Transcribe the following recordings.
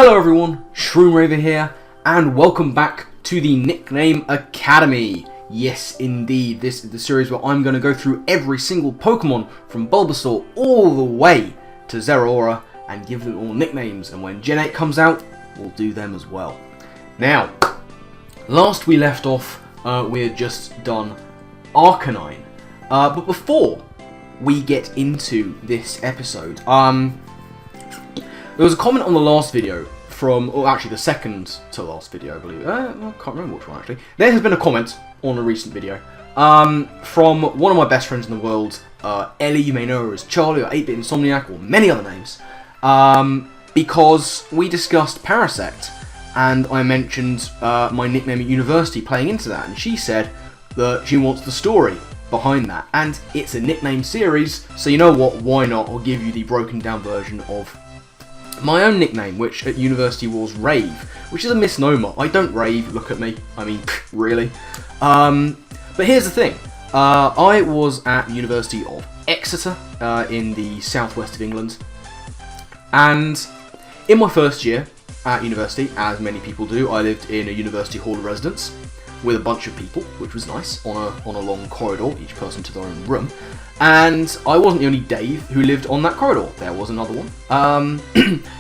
Hello everyone, Shroomraver here, and welcome back to the Nickname Academy. Yes indeed, this is the series where I'm going to go through every single Pokemon from Bulbasaur all the way to Zeraora and give them all nicknames, and when Gen 8 comes out, we'll do them as well. Now, last we left off, we had just done Arcanine, but before we get into this episode, there was a comment on the last video from, or actually the second to last video, I believe. I can't remember which one actually. There has been a comment on a recent video from one of my best friends in the world, Ellie, you may know her as Charlie or 8-Bit Insomniac or many other names, because we discussed Parasect and I mentioned my nickname at university playing into that, and she said that she wants the story behind that, and it's a nickname series, so you know what, why not? I'll give you the broken down version of my own nickname, which at university was Rave, which is a misnomer. I don't rave, look at me. I mean, really. But here's the thing. I was at the University of Exeter in the southwest of England. And in my first year at university, as many people do, I lived in a university hall of residence with a bunch of people, which was nice, on a long corridor, each person to their own room. And I wasn't the only Dave who lived on that corridor. There was another one.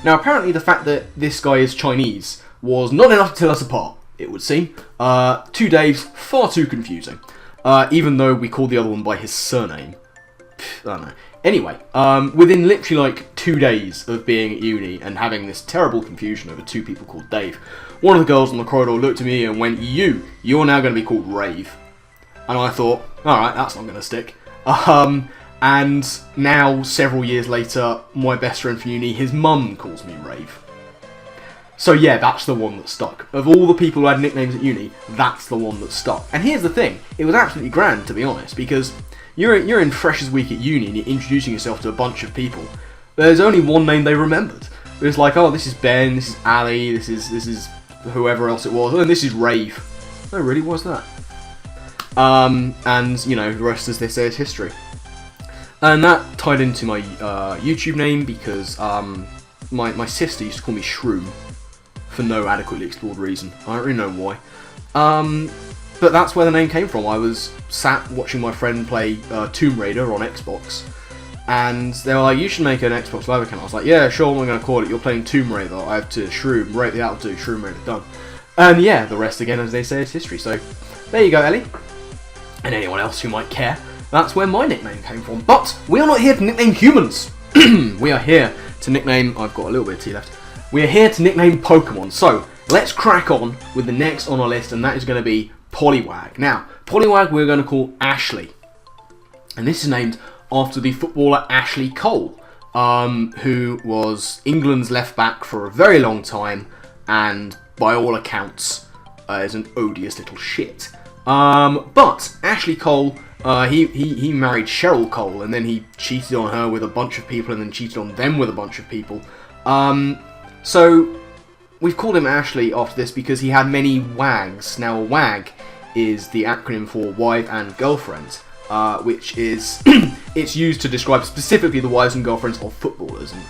Now, apparently the fact that this guy is Chinese was not enough to tell us apart, it would seem. Two Daves, far too confusing. Even though we called the other one by his surname. I don't know. Anyway, within literally like 2 days of being at uni and having this terrible confusion over two people called Dave, one of the girls on the corridor looked at me and went, you're now going to be called Rave. And I thought, alright, that's not going to stick. And now, several years later, my best friend from uni, his mum calls me Rave. So yeah, that's the one that stuck. Of all the people who had nicknames at uni, that's the one that stuck. And here's the thing, it was absolutely grand, to be honest, because you're in Freshers Week at uni and you're introducing yourself to a bunch of people. There's only one name they remembered. It was like, oh, this is Ben, this is Ali, this is whoever else it was, and this is Rave. Oh really, what's that? And, you know, the rest, as they say, is history. And that tied into my YouTube name because my sister used to call me Shroom for no adequately explored reason. I don't really know why. But that's where the name came from. I was sat watching my friend play Tomb Raider on Xbox, and they were like, you should make an Xbox Live account. I was like, yeah, sure, what am I going to call it? You're playing Tomb Raider. I have to Shroom. Right, that'll do. Shroomraver, done. And yeah, the rest, again, as they say, is history. So, there you go, Ellie. And anyone else who might care, that's where my nickname came from. But we are not here to nickname humans. We are here to nickname, I've got a little bit of tea left. We are here to nickname Pokemon. So let's crack on with the next on our list, and that is going to be Poliwag. Now, Poliwag we're going to call Ashley. And this is named after the footballer Ashley Cole, who was England's left back for a very long time, and by all accounts is an odious little shit. But Ashley Cole, he married Cheryl Cole, and then he cheated on her with a bunch of people, and then cheated on them with a bunch of people. So we've called him Ashley after this because he had many wags. Now, a wag is the acronym for wife and girlfriend, which is it's used to describe specifically the wives and girlfriends of footballers. And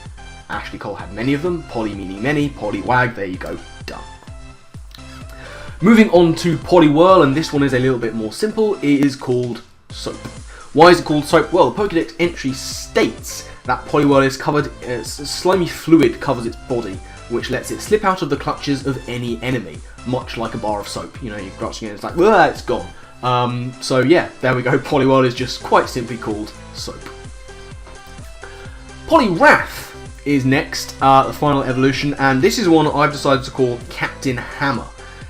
Ashley Cole had many of them. Poly meaning many, Poliwag. There you go, done. Moving on to Poliwhirl, and this one is a little bit more simple. It is called Soap. Why is it called Soap? Well, the Pokédex entry states that Poliwhirl is covered, slimy fluid covers its body, which lets it slip out of the clutches of any enemy, much like a bar of soap. You know, you're clutching it, it's like, it's gone. So yeah, there we go. Poliwhirl is just quite simply called Soap. Poliwrath is next, the final evolution, and this is one I've decided to call Captain Hammer.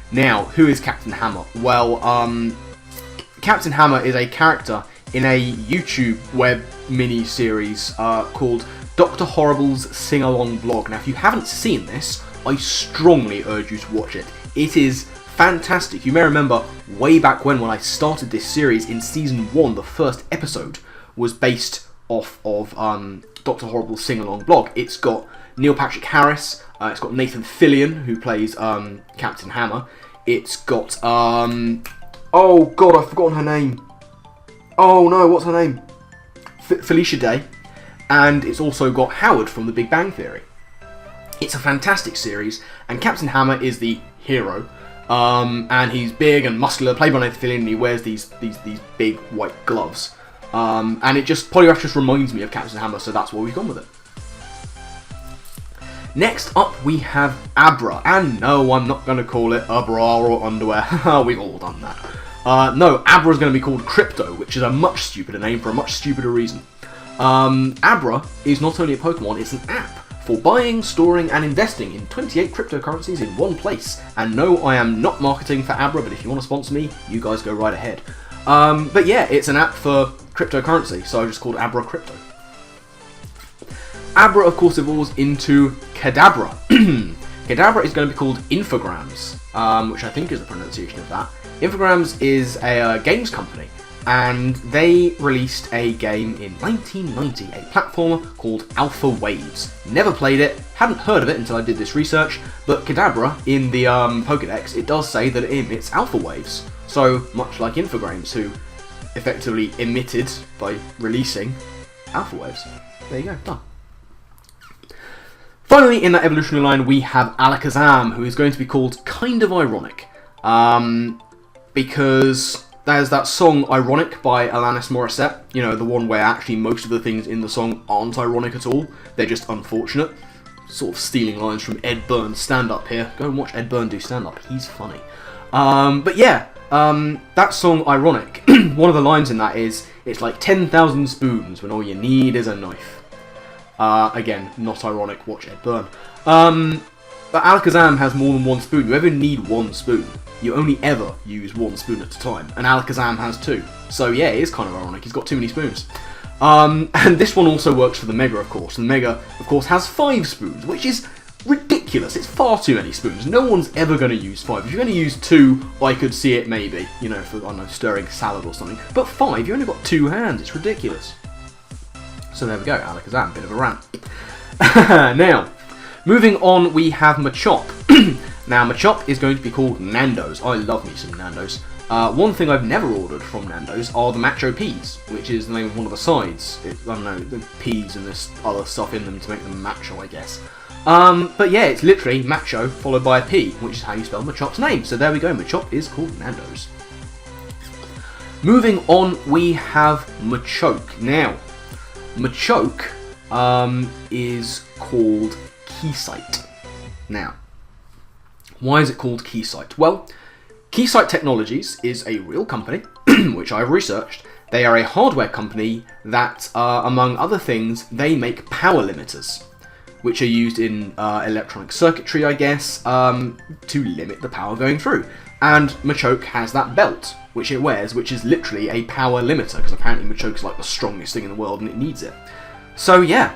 Now, who is Captain Hammer? Well, Captain Hammer is a character in a YouTube web mini-series called Dr. Horrible's Sing-Along Blog. Now, if you haven't seen this, I strongly urge you to watch it. It is fantastic. You may remember way back when I started this series in Season 1, the first episode was based off of Dr. Horrible's Sing-Along Blog. It's got Neil Patrick Harris, it's got Nathan Fillion, who plays Captain Hammer. It's got, oh god, I've forgotten her name. Oh no, what's her name? Felicia Day. And it's also got Howard from The Big Bang Theory. It's a fantastic series, and Captain Hammer is the hero. And he's big and muscular, played by Nathan Fillion, and he wears these big white gloves. And Poliwag just reminds me of Captain Hammer, so that's why we've gone with it. Next up, we have Abra. And no, I'm not going to call it a bra or underwear. We've all done that. No, Abra is going to be called Crypto, which is a much stupider name for a much stupider reason. Abra is not only a Pokemon, it's an app for buying, storing, and investing in 28 cryptocurrencies in one place. And no, I am not marketing for Abra, but if you want to sponsor me, you guys go right ahead. But yeah, it's an app for cryptocurrency, so I just called Abra Crypto. Abra, of course, evolves into Kadabra. Kadabra is going to be called Infogrames, which I think is the pronunciation of that. Infogrames is a games company, and they released a game in 1990, a platformer called Alpha Waves. Never played it, hadn't heard of it until I did this research, but Kadabra, in the Pokédex, it does say that it emits Alpha Waves. So, much like Infogrames, who effectively emitted by releasing Alpha Waves. There you go, done. Finally, in that evolutionary line, we have Alakazam, who is going to be called kind of ironic. Because there's that song Ironic by Alanis Morissette, you know, the one where actually most of the things in the song aren't ironic at all, they're just unfortunate. Sort of stealing lines from Ed Byrne's stand-up here. Go and watch Ed Byrne do stand-up, he's funny. But yeah, that song Ironic, one of the lines in that is, it's like 10,000 spoons when all you need is a knife. Again, not ironic, watch Ed Byrne. But Alakazam has more than one spoon. You ever need one spoon. You only ever use one spoon at a time. And Alakazam has two. So yeah, it is kind of ironic. He's got too many spoons. And this one also works for the Mega, of course. The Mega, of course, has 5 spoons, which is ridiculous. It's far too many spoons. No one's ever going to use 5. If you're going to use 2, I could see it maybe. You know, for, I don't know, stirring salad or something. But 5, you only got 2 hands. It's ridiculous. So there we go, Alakazam, bit of a rant. Now, moving on, we have Machop. Now, Machop is going to be called Nando's. I love me some Nando's. One thing I've never ordered from Nando's are the Macho Peas, which is the name of one of the sides. I don't know, the peas and this other stuff in them to make them macho, I guess. But yeah, it's literally Macho followed by a P, which is how you spell Machop's name. So there we go, Machop is called Nando's. Moving on, we have Machoke. Now, Machoke is called Keysight. Now, why is it called Keysight? Well, Keysight Technologies is a real company, which I've researched. They are a hardware company that, among other things, they make power limiters, which are used in electronic circuitry, I guess, to limit the power going through. And Machoke has that belt, which it wears, which is literally a power limiter, because apparently Machoke is like the strongest thing in the world and it needs it. So yeah,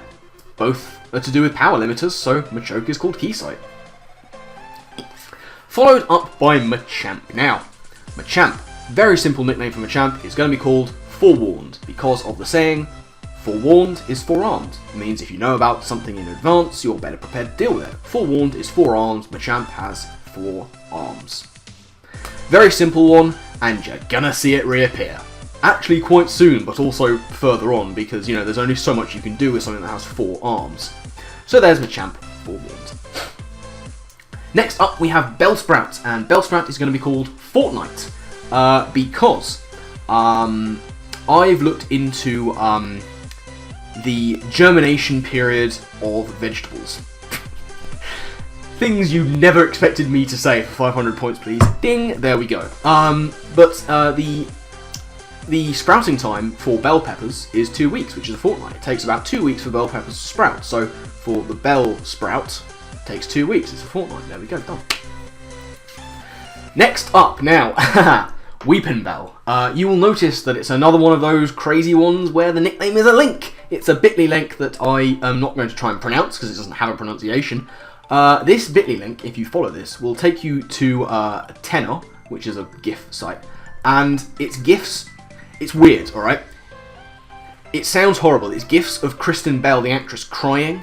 both are to do with power limiters, so Machoke is called Keysight. Followed up by Machamp. Now, Machamp, very simple nickname for Machamp, is going to be called Forewarned, because of the saying, forewarned is forearmed. It means if you know about something in advance, you're better prepared to deal with it. Forewarned is forearmed, Machamp has 4 arms. Very simple one, and you're gonna see it reappear. Actually quite soon, but also further on, because, you know, there's only so much you can do with something that has 4 arms. So there's Machamp, forewarned. Next up, we have Bellsprout, and Bellsprout is going to be called Fortnite, because I've looked into the germination period of vegetables. Things you never expected me to say for 500 points, please. Ding! There we go. But the sprouting time for bell peppers is 2 weeks, which is a fortnight. It takes about 2 weeks for bell peppers to sprout. So for the bell sprout, it takes 2 weeks. It's a fortnight. There we go. Done. Next up, now, Weeping Bell. You will notice that it's another one of those crazy ones where the nickname is a link. It's a bit.ly link that I am not going to try and pronounce because it doesn't have a pronunciation. This bit.ly link, if you follow this, will take you to Tenor, which is a GIF site, and it's GIFs. It's weird, alright? It sounds horrible. It's GIFs of Kristen Bell, the actress, crying,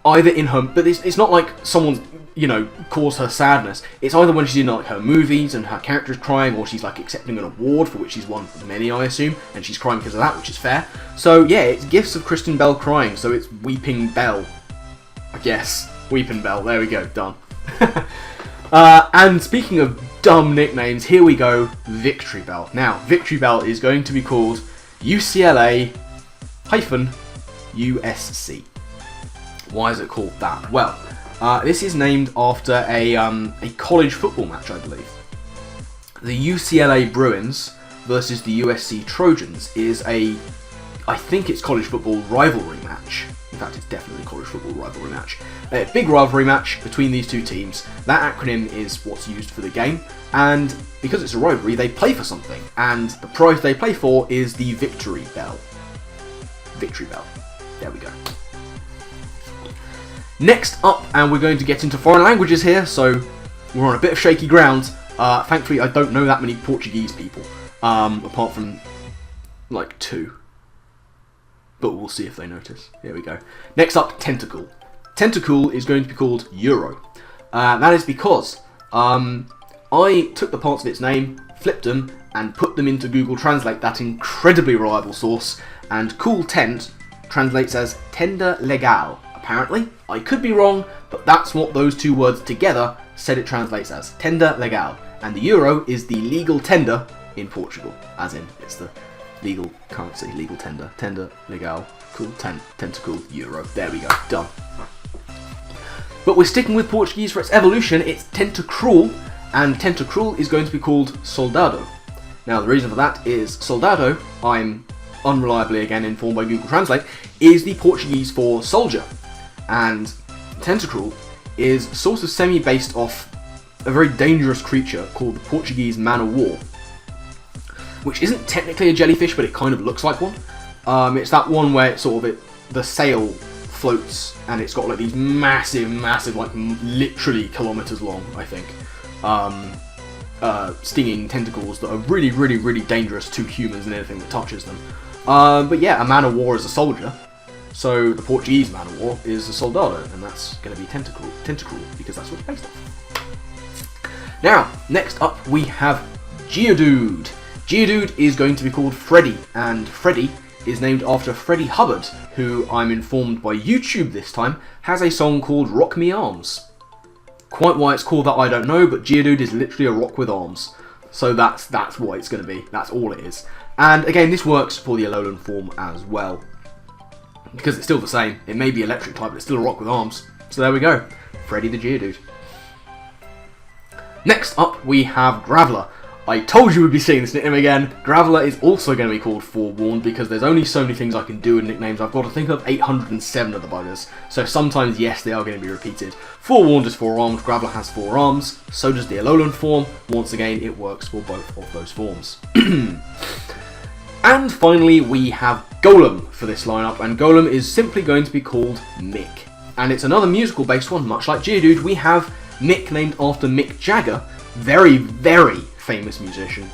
either in her, but it's not like someone's, you know, caused her sadness. It's either when she's in like her movies and her character's crying, or she's like accepting an award for which she's won many, I assume, and she's crying because of that, which is fair. So yeah, it's GIFs of Kristen Bell crying, so it's Weeping Bell, I guess. Weeping Bell. There we go. Done. And speaking of dumb nicknames, here we go. Victory Bell. Now, Victory Bell is going to be called UCLA-USC. Why is it called that? Well, this is named after a college football match, I believe. The UCLA Bruins versus the USC Trojans is I think it's college football rivalry match. In fact, it's definitely a college football rivalry match. A big rivalry match between these two teams. That acronym is what's used for the game, and because it's a rivalry, they play for something, and the prize they play for is the Victory Bell. Victory Bell. There we go. Next up, and we're going to get into foreign languages here, so we're on a bit of shaky ground. Thankfully, I don't know that many Portuguese people, apart from, like, 2. But we'll see if they notice. Here we go. Next up, Tentacool. Tentacool is going to be called Euro. That is because I took the parts of its name, flipped them, and put them into Google Translate, that incredibly reliable source, and cool tent translates as tender legal. Apparently, I could be wrong, but that's what those two words together said it translates as, tender legal. And the euro is the legal tender in Portugal, as in it's the legal currency, legal tender, legal, cool, tentacool, euro. There we go, done. But we're sticking with Portuguese for its evolution. It's Tentacruel, and Tentacruel is going to be called Soldado. Now, the reason for that is Soldado, I'm unreliably again informed by Google Translate, is the Portuguese for soldier. And Tentacruel is sort of semi-based off a very dangerous creature called the Portuguese man-o'-war, which isn't technically a jellyfish, but it kind of looks like one. It's that one where it's sort of the sail floats, and it's got like these massive, like literally kilometers long, I think, stinging tentacles that are really dangerous to humans and anything that touches them. But yeah, a man-o'-war is a soldier. So the Portuguese man-o'-war is a soldado, and that's going to be Tentacruel, because that's what it's based off. Now, next up we have Geodude. Geodude is going to be called Freddy, and Freddy is named after Freddie Hubbard, who I'm informed by YouTube this time has a song called Rock Me Arms. Quite why it's called that I don't know, but Geodude is literally a rock with arms. So that's what it's going to be. That's all it is. And again, this works for the Alolan form as well, because it's still the same. It may be electric type, but it's still a rock with arms. So there we go. Freddy the Geodude. Next up, we have Graveler. I told you we'd be seeing this nickname again. Graveler is also going to be called Forewarned, because there's only so many things I can do in nicknames. I've got to think of 807 of the buggers. So sometimes, yes, they are going to be repeated. Forewarned is 4 arms. Graveler has 4 arms. So does the Alolan form. Once again, it works for both of those forms. And finally, we have Golem for this lineup, and Golem is simply going to be called Mick. And it's another musical-based one, much like Geodude. We have Mick named after Mick Jagger, very famous musician,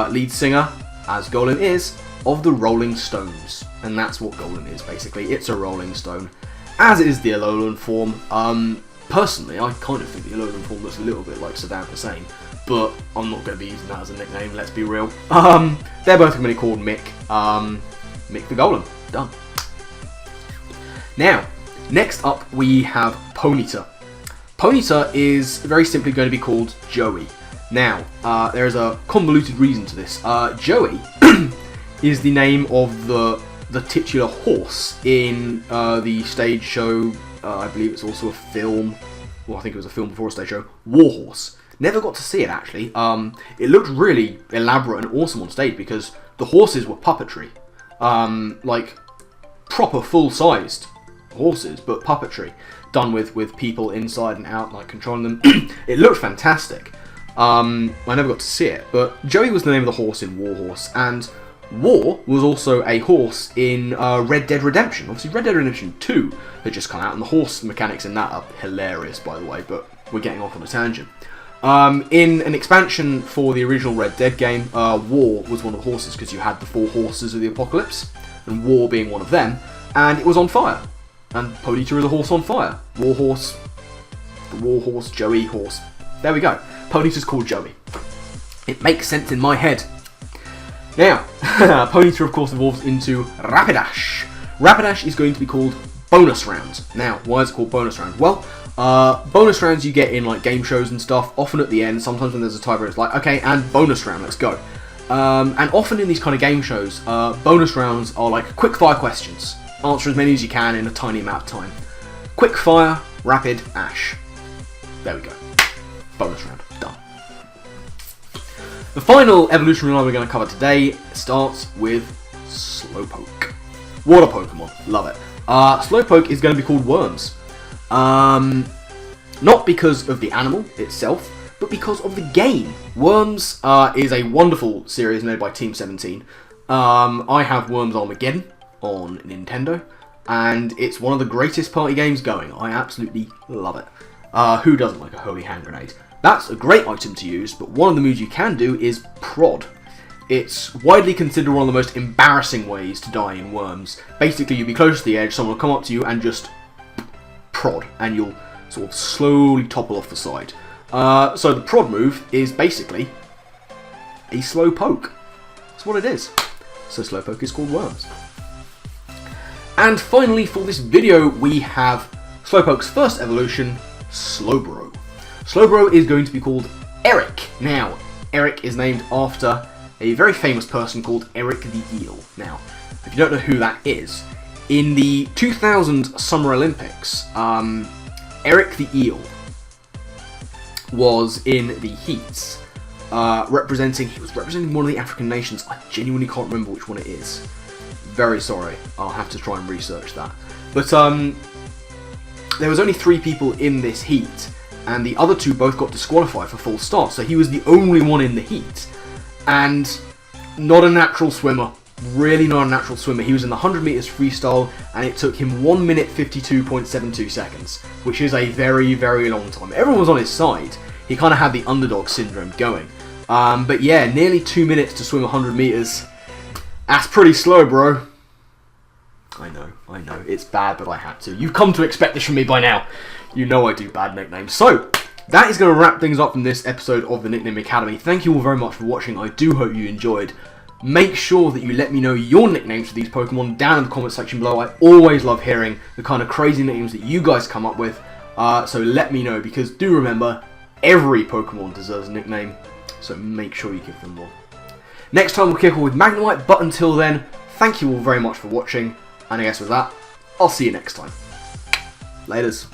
lead singer, as Golem is, of the Rolling Stones. And that's what Golem is, basically. It's a Rolling Stone, as is the Alolan form. Personally, I kind of think the Alolan form looks a little bit like Saddam Hussein, but I'm not going to be using that as a nickname, let's be real. They're both going to be called Mick. Mick the Golem. Done. Now, next up we have Ponyta. Ponyta is very simply going to be called Joey. Now, there is a convoluted reason to this. Joey is the name of the titular horse in the stage show. I believe it's also a film. Well, I think it was a film before a stage show. Warhorse. Never got to see it, actually. It looked really elaborate and awesome on stage because the horses were puppetry. Like, proper full-sized horses, but puppetry. Done with people inside and out, like, controlling them. It looked fantastic. I never got to see it, but Joey was the name of the horse in Warhorse, and War was also a horse in Red Dead Redemption. Obviously, Red Dead Redemption 2 had just come out, and the horse mechanics in that are hilarious, by the way, but we're getting off on a tangent. In an expansion for the original Red Dead game, War was one of the horses, because you had the 4 horses of the apocalypse, and War being one of them, and it was on fire. And Ponyta is a horse on fire. Warhorse, the Warhorse, Joey, horse. There we go. Ponyta's called Joey. It makes sense in my head. Now, Ponyta of course evolves into Rapidash. Rapidash is going to be called bonus rounds. Now, why is it called bonus round? Well, bonus rounds you get in like game shows and stuff, often at the end, sometimes when there's a tiebreaker, it's like, okay, and bonus round, let's go. And often in these kind of game shows, bonus rounds are like quick fire questions. Answer as many as you can in a tiny amount of time. Quick fire, rapid, Ash. There we go. Bonus round, done. The final evolutionary line we're going to cover today starts with Slowpoke. Water Pokemon, love it. Slowpoke is going to be called Worms. Not because of the animal itself, but because of the game. Worms is a wonderful series made by Team 17. I have Worms Armageddon on Nintendo, and it's one of the greatest party games going. I absolutely love it. Who doesn't like a holy hand grenade? That's a great item to use, but one of the moves you can do is prod. It's widely considered one of the most embarrassing ways to die in Worms. Basically, you'll be close to the edge, someone will come up to you and just prod, and you'll sort of slowly topple off the side. So the prod move is basically a slow poke. That's what it is. So Slowpoke is called Worms. And finally, for this video, we have Slowpoke's first evolution, Slowbro. Slowbro is going to be called Eric. Now, Eric is named after a very famous person called Eric the Eel. Now, if you don't know who that is, in the 2000 Summer Olympics, Eric the Eel was in the heats, he was representing one of the African nations. I genuinely can't remember which one it is. Very sorry, I'll have to try and research that. But there was only 3 people in this heat, and the other 2 both got disqualified for false start, so he was the only one in the heat. And not a natural swimmer, really not a natural swimmer. He was in the 100 meters freestyle, and it took him 1 minute 52.72 seconds, which is a very, very long time. Everyone was on his side. He kind of had the underdog syndrome going. But yeah, nearly 2 minutes to swim 100 meters. That's pretty slow, bro. I know, it's bad, but I had to. You've come to expect this from me by now. You know I do bad nicknames. So, that is going to wrap things up in this episode of the Nickname Academy. Thank you all very much for watching. I do hope you enjoyed. Make sure that you let me know your nicknames for these Pokemon down in the comment section below. I always love hearing the kind of crazy nicknames that you guys come up with. So let me know, because do remember, every Pokemon deserves a nickname. So make sure you give them one. Next time we'll kick off with Magnemite, but until then, thank you all very much for watching. And I guess with that, I'll see you next time. Laters.